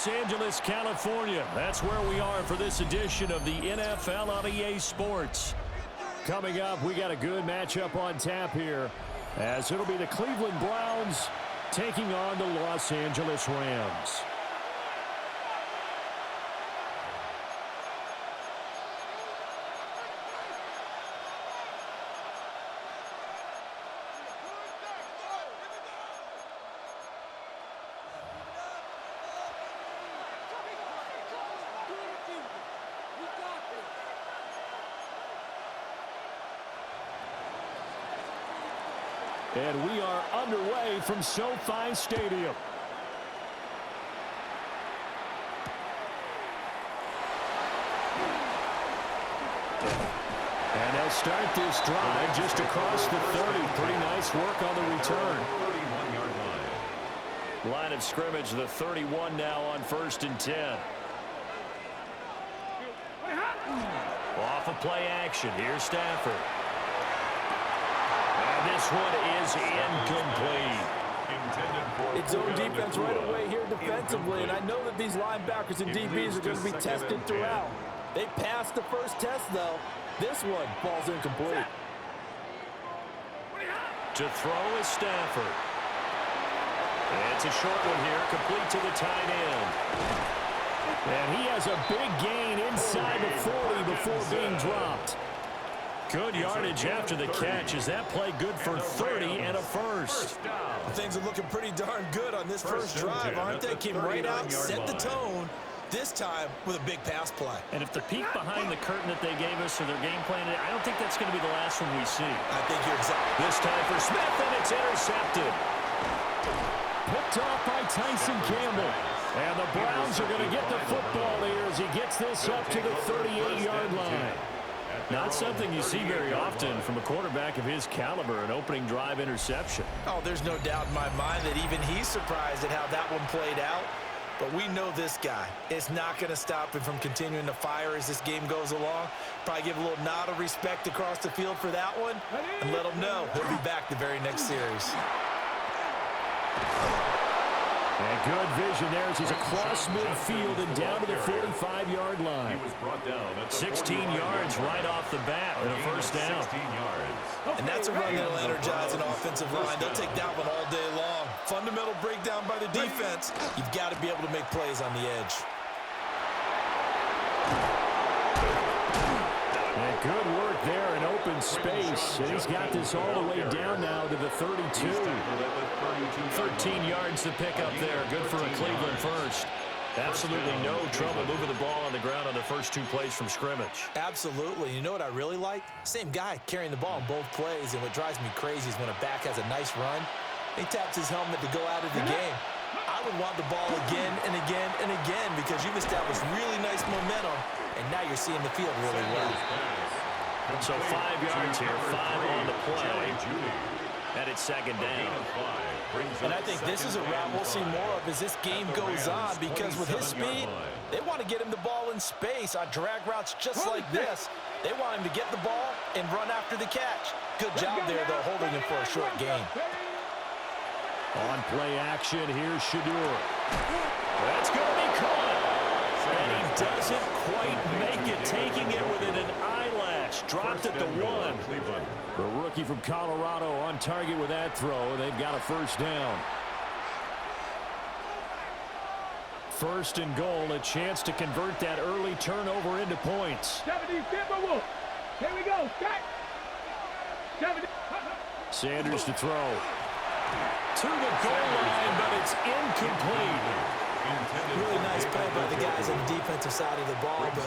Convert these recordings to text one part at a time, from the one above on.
Los Angeles, California. That's where we are for this edition of the NFL on EA Sports. Coming up, we got a good matchup on tap here, as it'll be the Cleveland Browns taking on the Los Angeles Rams. And we are underway from SoFi Stadium. And they'll start this drive just across the 30. Pretty nice work on the return. Line of scrimmage, the 31 now on 1st and 10. Off of play action. Here's Stafford. This one is incomplete. It's zone defense right away here defensively, and I know that these linebackers and DBs are going to be tested throughout. They passed the first test, though. This one falls incomplete. To throw is Stafford. It's a short one here, complete to the tight end. And he has a big gain inside the 40 before being dropped. Good yardage after the catch. Is that play good for 30 and a first? Things are looking pretty darn good on this first drive, aren't they? Came right out, set the tone, this time with a big pass play. And if the peek behind the curtain that they gave us or their game plan, I don't think that's going to be the last one we see. I think you're exactly. This time for Smith, and it's intercepted. Picked off by Tyson Campbell. And the Browns are going to get the football here as he gets this up to the 38-yard line. Not something you see very often from a quarterback of his caliber, an opening drive interception. Oh, there's no doubt in my mind that even he's surprised at how that one played out. But we know this guy is not going to stop him from continuing to fire as this game goes along. Probably give a little nod of respect across the field for that one and let him know he'll be back the very next series. And good vision there as he's across midfield and down to the 45-yard line. 16 yards right off the bat and a first down. And that's a run that'll energize an offensive line. They'll take that one all day long. Fundamental breakdown by the defense. You've got to be able to make plays on the edge. And good work there in open space. And he's got this all the way down now to the 32. 13 yards to pick up there. Good for a Cleveland first. Absolutely no trouble moving the ball on the ground on the first two plays from scrimmage. Absolutely. You know what I really like? Same guy carrying the ball in both plays, and what drives me crazy is when a back has a nice run, he taps his helmet to go out of the game. I would want the ball again and again and again because you've established really nice momentum, and now you're seeing the field really well. So 5 yards here, 5 on the play. And it's second down. And I think this is a route we'll see more of as this game goes on because with his speed, they want to get him the ball in space on drag routes just like this. They want him to get the ball and run after the catch. Good job there, though, holding him for a short gain. On play action, here's Shadur. That's going to be caught. And he doesn't quite make it, taking it within an eyelash. Dropped at the 1. The rookie from Colorado on target with that throw. They've got a first down. First and goal, a chance to convert that early turnover into points. Here we go. Sanders to throw. To the goal line, but it's incomplete. Really nice play by the guys on the defensive side of the ball, but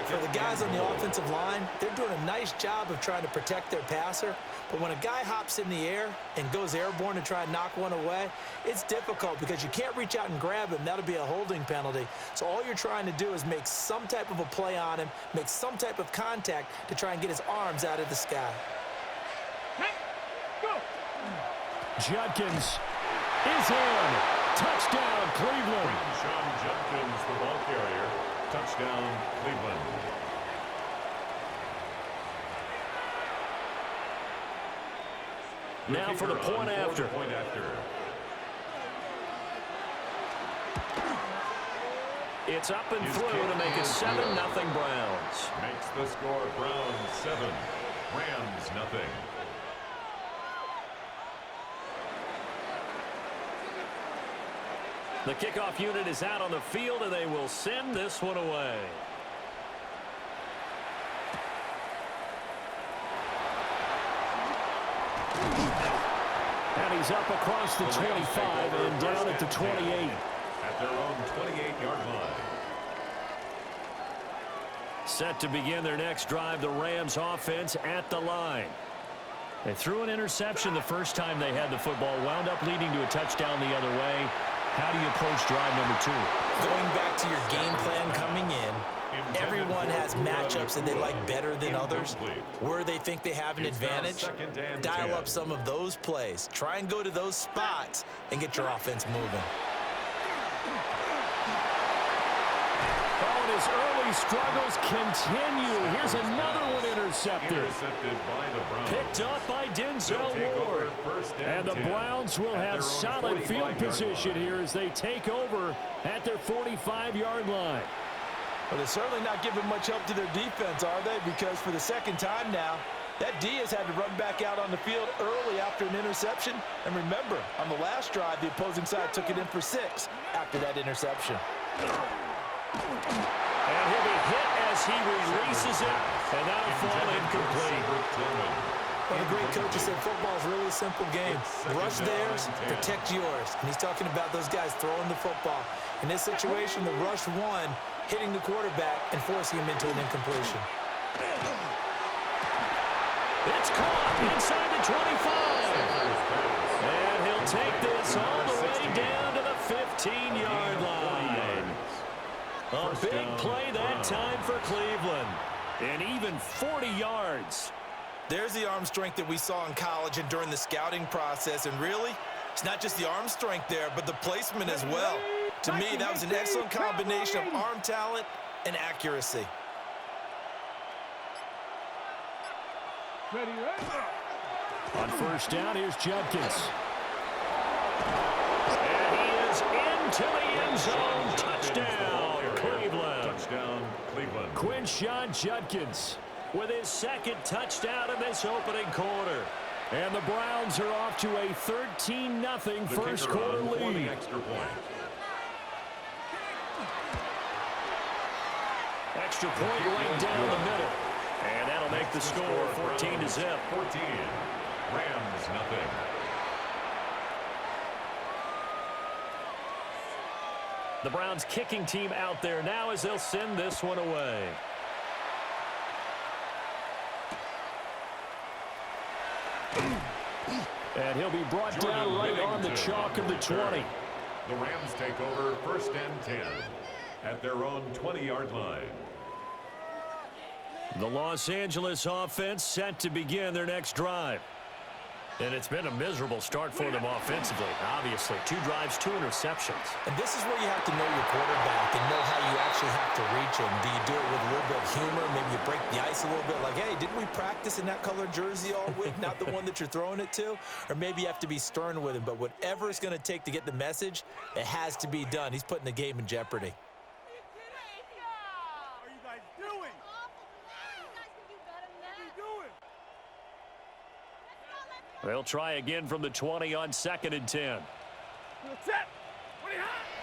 for the guys on the offensive line, they're doing a nice job of trying to protect their passer. But when a guy hops in the air and goes airborne to try and knock one away, it's difficult because you can't reach out and grab him. That'll be a holding penalty. So all you're trying to do is make some type of a play on him, make some type of contact to try and get his arms out of the sky. Hey, go! Judkins is in. Touchdown, Cleveland. Sean Judkins, the ball carrier. Touchdown, Cleveland. Now for the point after. It's up and through to make it 7-0 Browns. Makes the score Browns 7, Rams nothing. The kickoff unit is out on the field, and they will send this one away. And he's up across the 25 and down at the 28. At their own 28-yard line. Set to begin their next drive, the Rams offense at the line. They threw an interception the first time they had the football, wound up leading to a touchdown the other way. How do you approach drive number 2? Going back to your game plan coming in, everyone has matchups that they like better than others. Where they think they have an advantage, dial up some of those plays. Try and go to those spots and get your offense moving. Oh, and his early struggles continue. Here's another one intercepted. Intercepted by the Browns. Picked up by Denzel Ward. And the Browns will have solid field position here as they take over at their 45-yard line. Well, they're certainly not giving much help to their defense, are they? Because for the second time now, that D has had to run back out on the field early after an interception. And remember, on the last drive, the opposing side took it in for 6 after that interception. And he'll be hit as he releases it, and that'll fall incomplete. One of the great coaches said football is really a simple game. Rush theirs, protect yours. And he's talking about those guys throwing the football. In this situation, the rush one, hitting the quarterback and forcing him into an incompletion. It's caught inside the 25. And he'll take this all the way down to the 15-yard line. A big play that time for Cleveland. And even 40 yards. There's the arm strength that we saw in college and during the scouting process. And really, it's not just the arm strength there, but the placement as well. To me, that was an excellent combination of arm talent and accuracy. Ready, ready. On first down, here's Judkins. And he is into the end zone. Touchdown, Cleveland. Touchdown, Cleveland. Quinshon Judkins with his second touchdown in this opening quarter. And the Browns are off to a 13-0 first quarter lead. Extra point. Extra point right down the middle. And that'll make the score 14-0. 14. Rams nothing. The Browns kicking team out there now as they'll send this one away. And he'll be brought down right on the chalk of the 20. The Rams take over first and 10 at their own 20-yard line. The Los Angeles offense set to begin their next drive. And it's been a miserable start for them offensively. Obviously, 2 drives, 2 interceptions. And this is where you have to know your quarterback and know how you actually have to reach him. Do you do it with a little bit of humor? Maybe you break the ice a little bit like, hey, didn't we practice in that colored jersey all week? Not the one that you're throwing it to? Or maybe you have to be stern with him. But whatever it's going to take to get the message, it has to be done. He's putting the game in jeopardy. They'll try again from the 20 on 2nd and 10.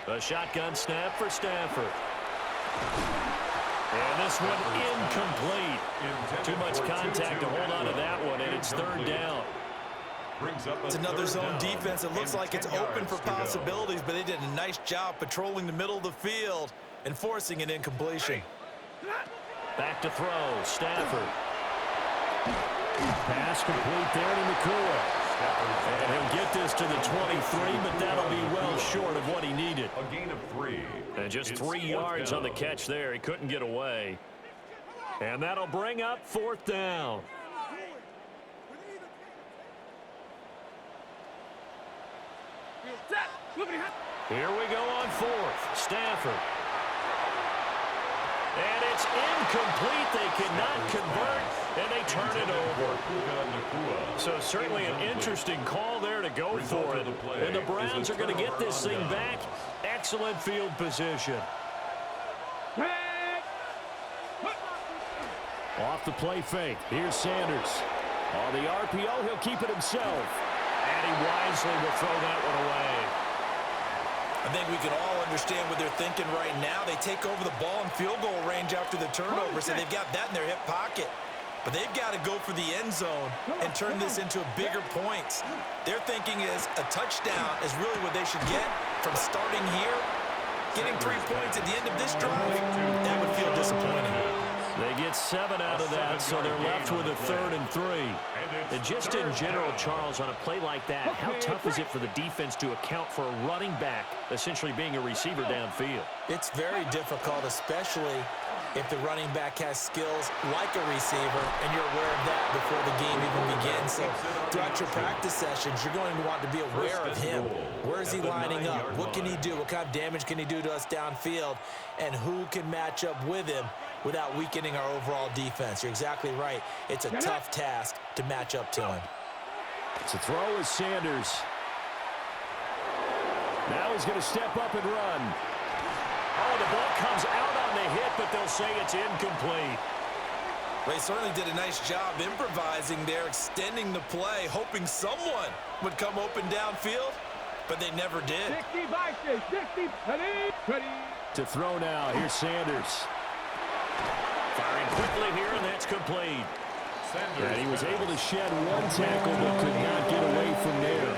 A shotgun snap for Stafford. And this one incomplete. Too much contact to hold on to that one, and it's 3rd down. It's another zone defense. It looks like it's open for possibilities, but they did a nice job patrolling the middle of the field and forcing an incompletion. Back to throw, Stafford. Pass complete there to Nakua. And he'll get this to the 23, but that'll be well short of what he needed. A gain of 3. And just 3 yards on the catch there. He couldn't get away. And that'll bring up 4th down. Here we go on 4th. Stafford. And it's incomplete. They cannot convert, and they turn it over. So certainly an interesting call there to go for it. And the Browns are going to get this thing back. Excellent field position. Off the play fake. Here's Sanders. On the RPO, he'll keep it himself. And he wisely will throw that one away. I think we can all understand what they're thinking right now. They take over the ball in field goal range after the turnover, so they've got that in their hip pocket. But they've got to go for the end zone and turn this into bigger points. Their thinking is a touchdown is really what they should get from starting here. Getting 3 points at the end of this drive, that would feel disappointing. They get 7 out of that, so they're left with a 3rd and 3. And just in general, Charles, on a play like that, how tough is it for the defense to account for a running back essentially being a receiver downfield? It's very difficult, especially if the running back has skills like a receiver, and you're aware of that before the game even begins. So throughout your practice sessions, you're going to want to be aware of him. Where is he lining up? What can he do? What kind of damage can he do to us downfield? And who can match up with him without weakening our overall defense? You're exactly right. It's a tough task to match up to him. To throw is Sanders. Now he's going to step up and run. Oh, the ball comes out on the hit, but they'll say it's incomplete. They certainly did a nice job improvising there, extending the play, hoping someone would come open downfield, but they never did. 60 by 60, ready. To throw now, here's Sanders. Firing quickly here, and that's complete. And he was able to shed one tackle, but could not get away from there.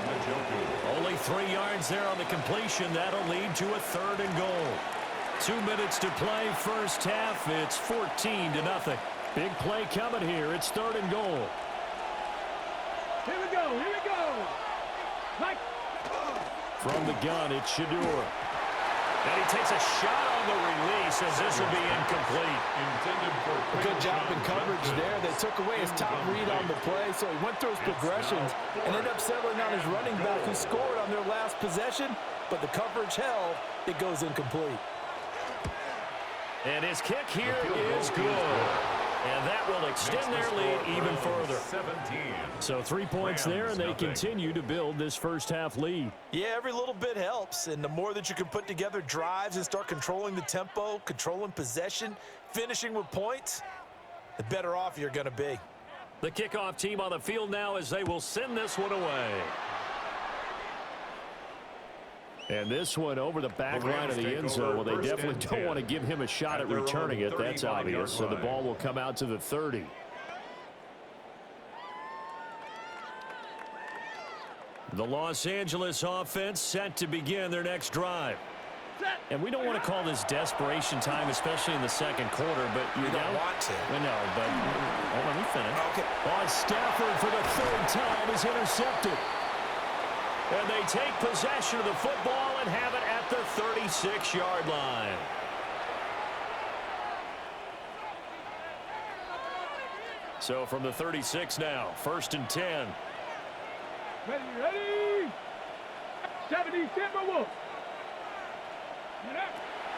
Only 3 yards there on the completion. That'll lead to a 3rd and goal. 2 minutes to play first half. It's 14-0. Big play coming here. It's 3rd and goal. Here we go. Like. From the gun, it's Shador. And he takes a shot on the release as this will be incomplete. Good job in coverage there. They took away his top read on the play, so he went through his progressions and ended up settling on his running back who scored on their last possession, but the coverage held. It goes incomplete. And his kick here is good. And that will extend their lead even further. 17. So 3 points there, and they continue to build this first half lead. Yeah, every little bit helps, and the more that you can put together drives and start controlling the tempo, controlling possession, finishing with points, the better off you're going to be. The kickoff team on the field now as they will send this one away. And this one over the back line of the end zone. Well, they definitely don't want to give him a shot at returning it. That's obvious. So the ball will come out to the 30. The Los Angeles offense set to begin their next drive. And we don't want to call this desperation time, especially in the second quarter, but you don't want to. I know, but let me finish. Okay. On Stafford for the 3rd time is intercepted. And they take possession of the football and have it at the 36-yard line. So from the 36 now, 1st and 10. Ready. 70 Timberwolves.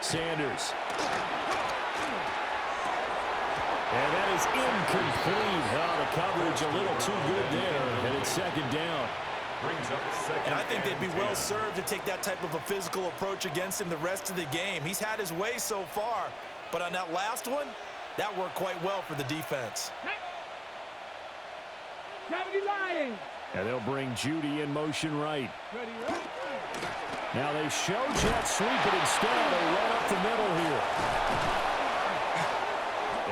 Sanders. And that is incomplete. The coverage a little too good there, and it's 2nd down. And I think they'd be well served to take that type of a physical approach against him the rest of the game. He's had his way so far, but on that last one, that worked quite well for the defense. 70 Lions. And they'll bring Judy in motion right. Ready. Now they show jet sweep, but instead they run up the middle here.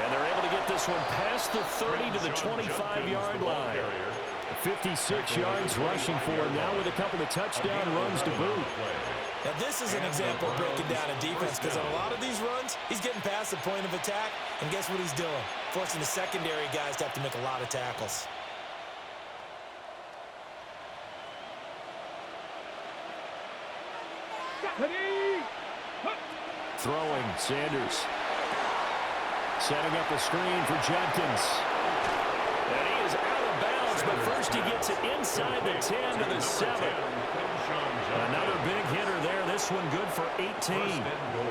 And they're able to get this one past the 30 to the 25-yard line. 56 yards rushing for him now with a couple of touchdown runs to boot. Now this is an example of breaking down a defense, because on a lot of these runs, he's getting past the point of attack, and guess what he's doing? Forcing the secondary guys to have to make a lot of tackles. Throwing, Sanders. Setting up a screen for Jenkins. And he is out of bounds, but first he gets it inside the 10 to the 7. Another big hitter there. This one good for 18.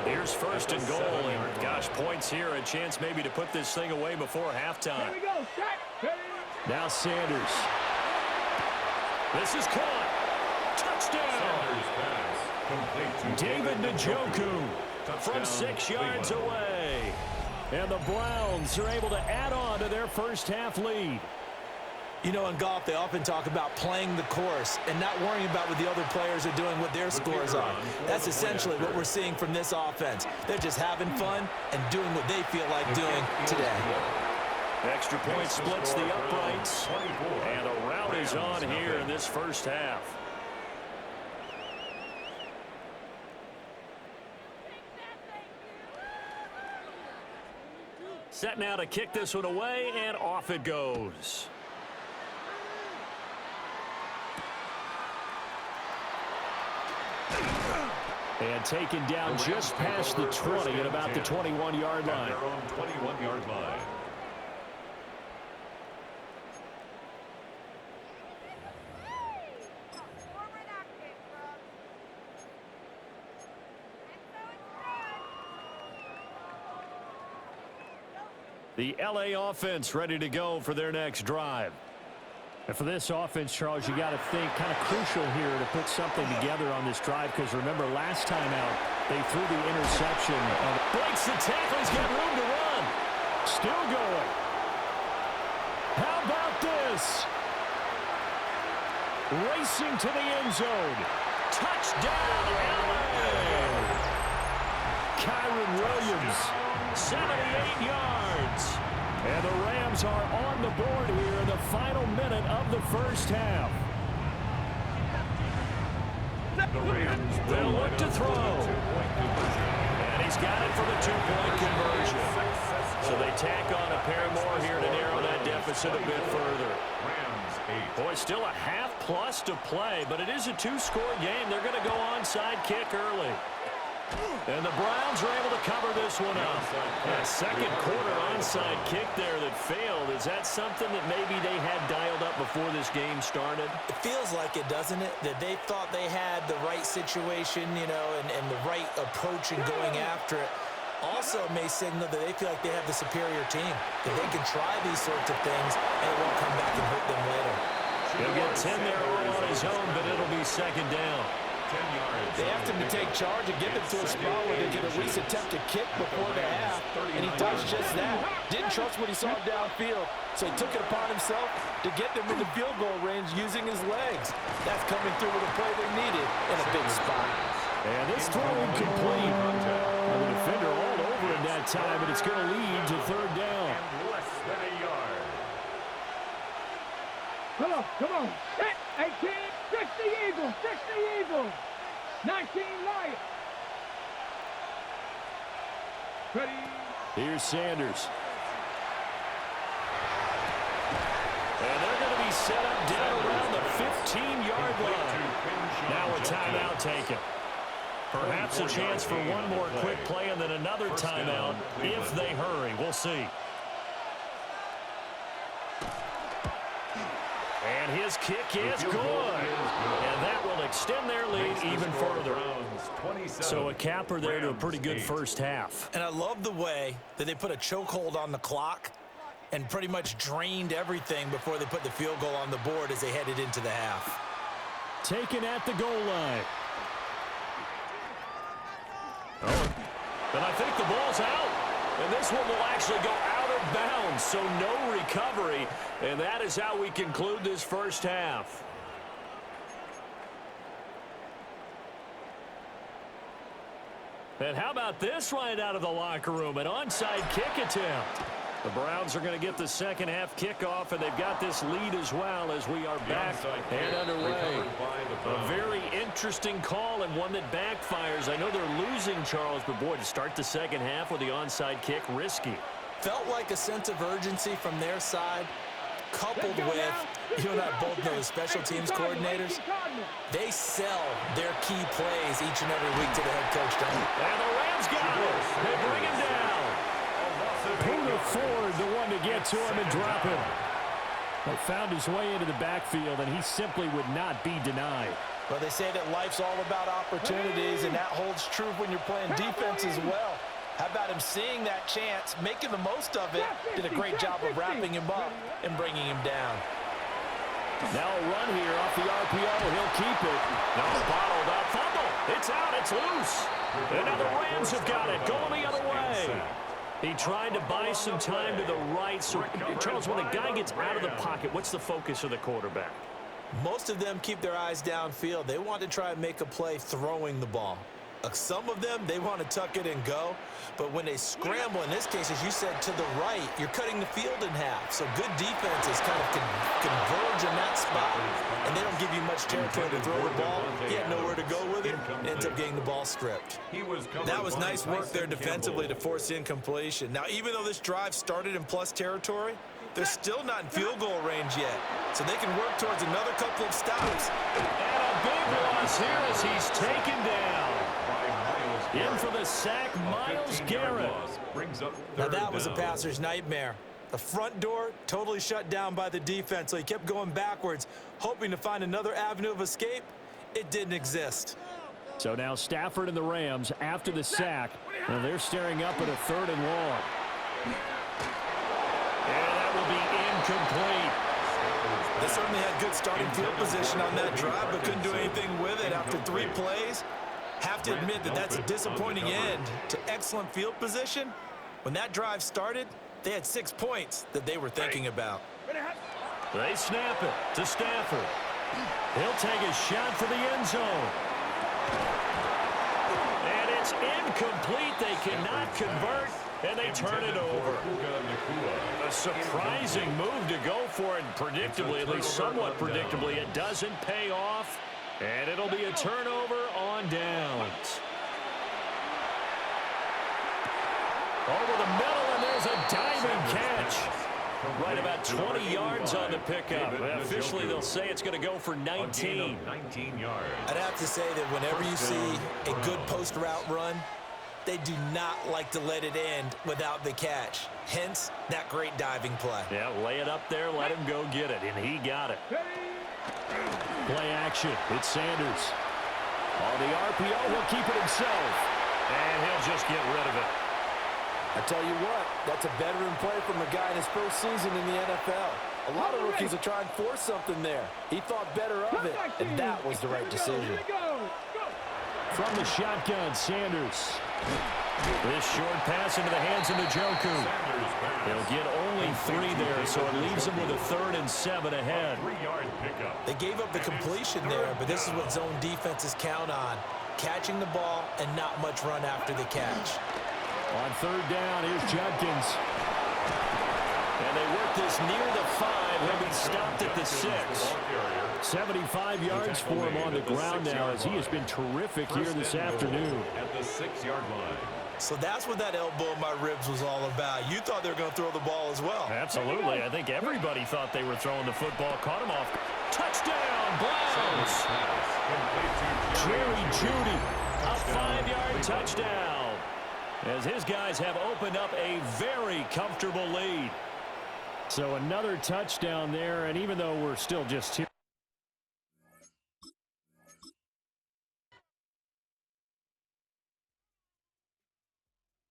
Here's 1st and goal. And gosh, points here. A chance maybe to put this thing away before halftime. Here we go. Now Sanders. This is caught. Touchdown. David Njoku from 6 yards away. And the Browns are able to add on to their first half lead. You know, in golf, they often talk about playing the course and not worrying about what the other players are doing, what their scores are. That's essentially what we're seeing from this offense. They're just having fun and doing what they feel like doing today. Extra point splits the uprights. And a rout is on here in this first half. Set now to kick this one away, and off it goes. And taken down just past the 20 at about the 21-yard line. Their own 21-yard line. The LA offense ready to go for their next drive. And for this offense, Charles, you got to think kind of crucial here to put something together on this drive, because remember last time out they threw the interception. Breaks the tackle. He's got room to run. Still going. How about this? Racing to the end zone. Touchdown, LA. Kyron Williams, 78 yards. And the Rams are on the board here in the final minute of the first half. They'll look to throw. And he's got it for the two-point conversion. So they tack on a pair more here to narrow that deficit a bit further. Boy, still a half-plus to play, but it is a two-score game. They're going to go onside kick early. And the Browns are able to cover this one up. That second quarter onside kick there that failed. Is that something that maybe they had dialed up before this game started? It feels like it, doesn't it? That they thought they had the right situation, you know, and the right approach in going after it. Also may signal that they feel like they have the superior team, that they can try these sorts of things and it won't come back and hurt them later. He'll get 10 there all on his own, but it'll be second down. They asked him to take charge and get them to a spot where they could at least attempt to kick before the half, and he does just that. Didn't trust what he saw downfield, so he took it upon himself to get them into field goal range using his legs. That's coming through with a play they needed in a big spot. And this throw incomplete. And the defender all over in that time, but it's going to lead to third down. Less than a yard. Come on. Hit, 18, 60 Eagles, 60 Eagles. 19 Lions. Ready. Here's Sanders. And they're going to be set up down around the 15-yard line. Now a timeout taken. Perhaps a chance for one more quick play and then another timeout if they hurry. We'll see. And his kick is good. And that will extend their lead even further. So a capper there to a pretty good first half. And I love the way that they put a chokehold on the clock and pretty much drained everything before they put the field goal on the board as they headed into the half. Taken at the goal line. Oh, but I think the ball's out. And this one will actually go out of bounds, so no recovery. And that is how we conclude this first half. And how about this right out of the locker room? An onside kick attempt. The Browns are going to get the second half kickoff, and they've got this lead as well as we are back and underway. A very interesting call and one that backfires. I know they're losing, Charles, but boy, to start the second half with the onside kick, risky. Felt like a sense of urgency from their side, coupled with, you and I both know the special teams coordinators, they sell their key plays each and every week to the head coach, don't they? And the Rams got it. They bring him down. Poona Ford, the one to get to him and drop him. They found his way into the backfield, and he simply would not be denied. Well, they say that life's all about opportunities, and that holds true when you're playing defense as well. How about him seeing that chance, making the most of it, did a great job of wrapping him up and bringing him down. Now a run here off the RPO. He'll keep it. Now bottled up. Fumble. It's out. It's loose. And now the Rams have got it. Going the other way. He tried to buy some time to the right. So, Charles, when a guy gets out of the pocket, what's the focus of the quarterback? Most of them keep their eyes downfield. They want to try and make a play throwing the ball. Some of them, they want to tuck it and go. But when they scramble, in this case, as you said, to the right, you're cutting the field in half. So good defenses kind of converge in that spot, and they don't give you much territory to throw the ball. He had nowhere to go with it, and ends up getting the ball stripped. That was nice work there defensively to force incompletion. Now, even though this drive started in plus territory, they're still not in field goal range yet. So they can work towards another couple of stops. And a big loss here as he's taken down. In for the sack, Myles Garrett. Now that was a passer's nightmare. The front door totally shut down by the defense, so he kept going backwards, hoping to find another avenue of escape. It didn't exist. So now Stafford and the Rams after the sack. Well, they're staring up at a 3rd and long. And that will be incomplete. They certainly had good starting field position on that drive, but couldn't do anything with it after 3 plays. Have to admit that that's a disappointing end to excellent field position. When that drive started, they had 6 points that they were thinking about. They snap it to Stafford. He'll take a shot for the end zone. And it's incomplete. They cannot convert, and they turn it over. A surprising move to go for it, and predictably, at least somewhat predictably, it doesn't pay off. And it'll be a turnover on downs. Over the middle, and there's a diving catch. Right about 20 yards on the pickup. Officially, they'll say it's going to go for 19. I'd have to say that whenever you see a good post route run, they do not like to let it end without the catch. Hence, that great diving play. Yeah, lay it up there, let him go get it, and he got it. Play action. It's Sanders. On the RPO, he'll keep it himself. And he'll just get rid of it. I tell you what, that's a veteran play from a guy in his first season in the NFL. A lot of rookies are trying to force something there. He thought better of it, and that was the right decision. From the shotgun, Sanders. This short pass into the hands of Njoku. They'll get only 3 there, so it leaves them with a 3rd and 7 ahead. They gave up the completion there, but this is what zone defenses count on. Catching the ball and not much run after the catch. On 3rd down, here's Judkins. And they work this near the 5. He'll be stopped at the 6. 75 yards for him on the ground now, as he has been terrific here this afternoon. At the 6-yard line. So that's what that elbow in my ribs was all about. You thought they were going to throw the ball as well. Absolutely. I think everybody thought they were throwing the football. Caught him off. Touchdown, Browns. Jerry Jeudy, a 5-yard touchdown. As his guys have opened up a very comfortable lead. So another touchdown there, and even though we're still just 2